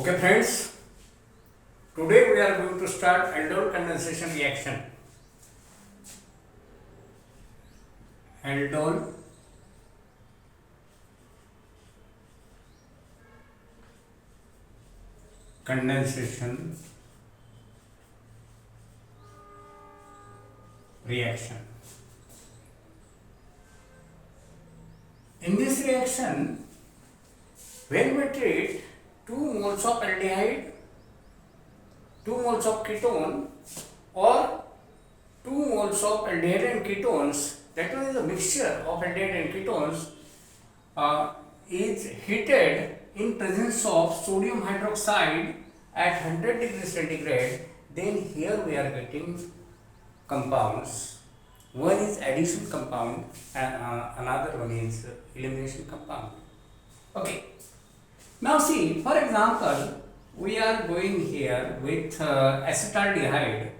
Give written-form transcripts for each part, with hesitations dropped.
Okay friends, today we are going to start aldol condensation reaction. Aldol condensation reaction. In this reaction, when we treat 2 moles of aldehyde, 2 moles of ketone or 2 moles of aldehyde and ketones, that one is a mixture of aldehyde and ketones, is heated in presence of sodium hydroxide at 100 degrees centigrade, then here we are getting compounds. One is addition compound and another one is elimination compound. Okay. Now see, for example, we are going here with acetaldehyde,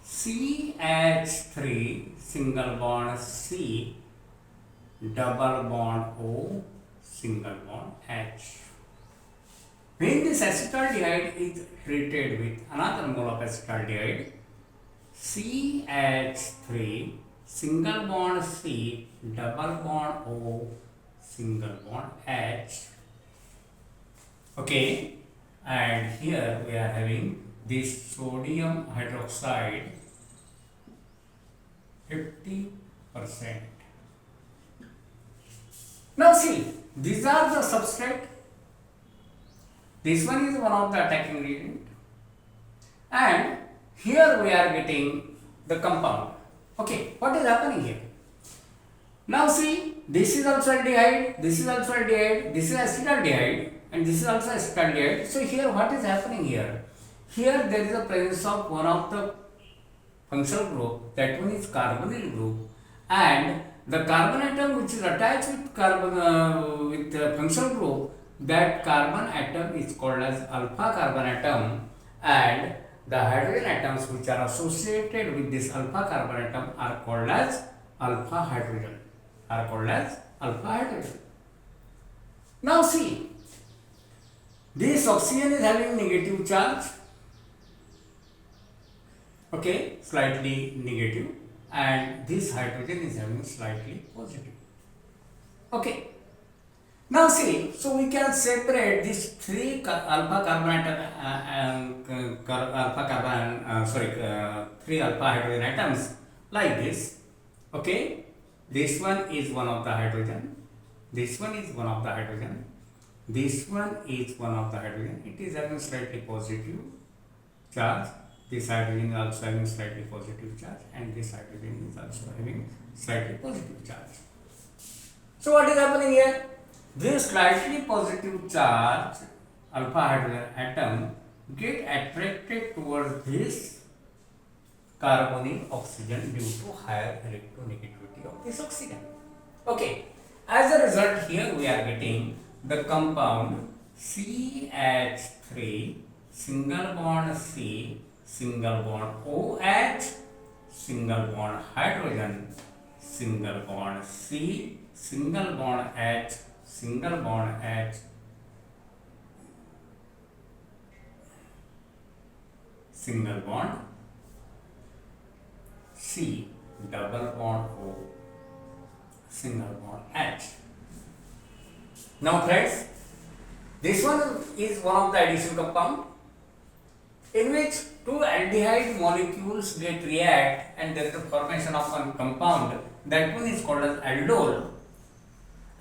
CH3 single bond C, double bond O, single bond H. When this acetaldehyde is treated with another mole of acetaldehyde, CH3 single bond C, double bond O, single bond H. Okay, and here we are having this sodium hydroxide 50%. Now see, these are the substrate. This one is one of the attacking reagent, and here we are getting the compound. Okay, what is happening here? Now see, this is also aldehyde, this is also aldehyde, this is acetaldehyde, and this is also acetaldehyde. So here what is happening here? Here there is a presence of one of the functional group, that one is carbonyl group, and the carbon atom which is attached with carbon with the functional group, that carbon atom is called as alpha carbon atom, and the hydrogen atoms which are associated with this alpha carbon atom are called as alpha hydrogen. Now see, this oxygen is having negative charge, okay, slightly negative, and this hydrogen is having slightly positive. Okay. Now see, so we can separate these three alpha hydrogen atoms like this. Okay, this one is one of the hydrogen, this one is one of the hydrogen, this one is one of the hydrogen. It is having slightly positive charge. This hydrogen is also having slightly positive charge, and this hydrogen is also having slightly positive charge. So what is happening here? This slightly positive charge alpha hydrogen atom get attracted towards this carbonyl oxygen due to higher electronegativity of this oxygen. Okay, as a result here we are getting the compound CH3 single bond C, single bond OH, single bond hydrogen, single bond C, single bond H, single bond H, single bond C, double bond O, single bond H. Now friends, this one is one of the addition compound in which two aldehyde molecules get react and there is a formation of one compound. That one is called as aldol,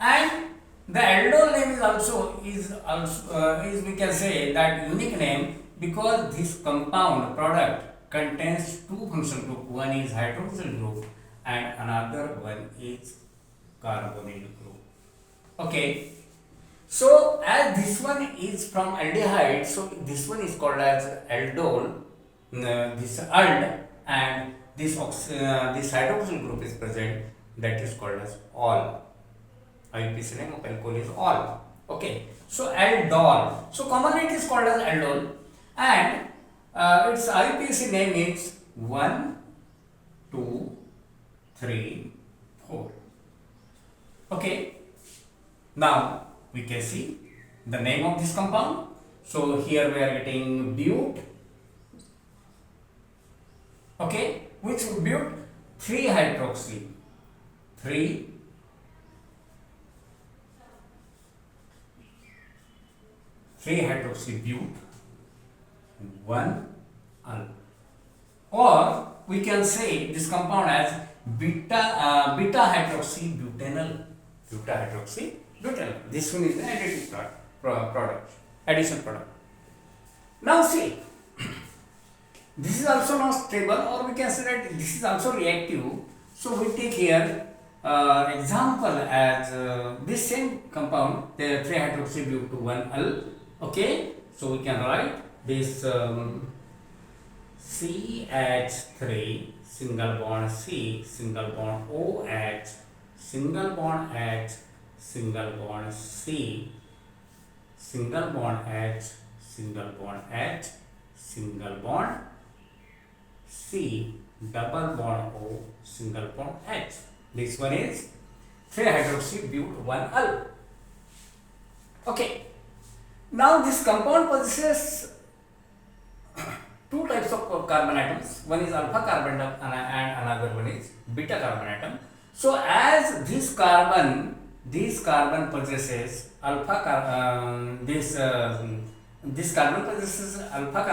and the aldol name is we can say that unique name because this compound product contains two functional group. One is hydroxyl group and another one is carbonyl group. Okay. So as this one is from aldehyde, so this one is called as aldol, this ald, and this hydroxyl group is present, that is called as all. IUPAC name of alcohol is all. Okay, so aldol. So commonly it is called as aldol, and its IUPAC name is 1, 2, 3, 4. Okay, now we can see the name of this compound. So here we are getting but. Okay, which but? 3 hydroxy. 3 hydroxy but 1 al. Or we can say this compound as beta hydroxy butanol. Beta hydroxy butanol. This one is the additive product, addition product. Now see, this is also not stable, or we can say that this is also reactive. So we take here example as this same compound, the 3 hydroxy but 1 al. Okay, so we can write this CH3 single bond C, single bond OH, single bond H, single bond C, single bond H, single bond H, single bond C, double bond O, single bond H. This one is 3 hydroxy but 1 al. Okay. Now this compound possesses two types of carbon atoms. One is alpha carbon atom and another one is beta carbon atom. So as this carbon possesses this carbon possesses alpha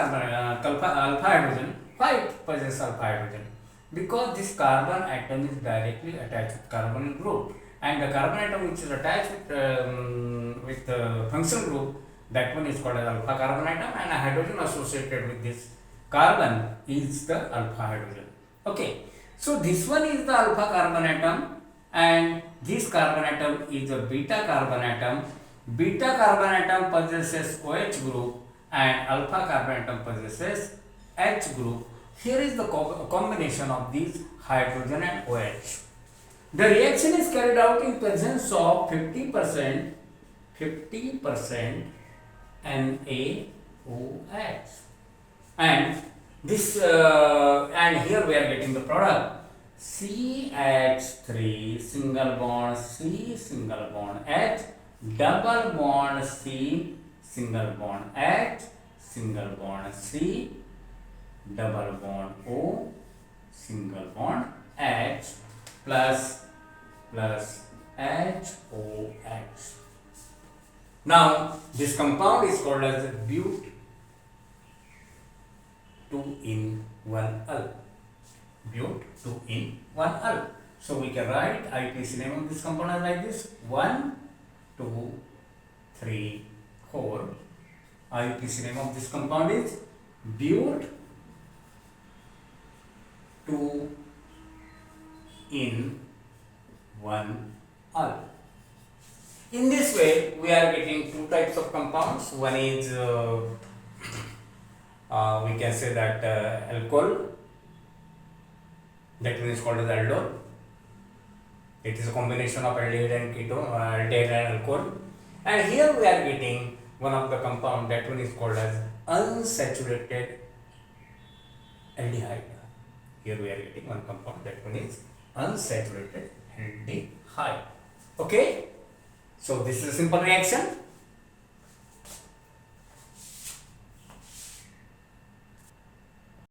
hydrogen. Why it possesses alpha hydrogen? Because this carbon atom is directly attached with carbonyl group, and the carbon atom which is attached with the functional group, that one is called as alpha carbon atom, and a hydrogen associated with this carbon is the alpha hydrogen. Okay, so this one is the alpha carbon atom and this carbon atom is a beta carbon atom. Beta carbon atom possesses OH group and alpha carbon atom possesses H group. Here is the combination of these hydrogen and OH. The reaction is carried out in presence of 50% NaOH, and this and here we are getting the product CH3 single bond C, single bond H, double bond C, single bond H, single bond C, double bond O, single bond H, plus HOH. Now this compound is called as but 2-in-1-al. But 2-in-1-al. So we can write IUPAC name of this compound as like this: 1, 2, 3, 4. IUPAC name of this compound is but 2-in-1-al. In this way, we are getting two types of compounds. One is we can say that alcohol, that one is called as aldol. It is a combination of aldehyde and ketone, aldehyde and alcohol. And here we are getting one of the compound, that one is called as unsaturated aldehyde. Here we are getting one compound, that one is unsaturated aldehyde. Okay. So this is a simple reaction.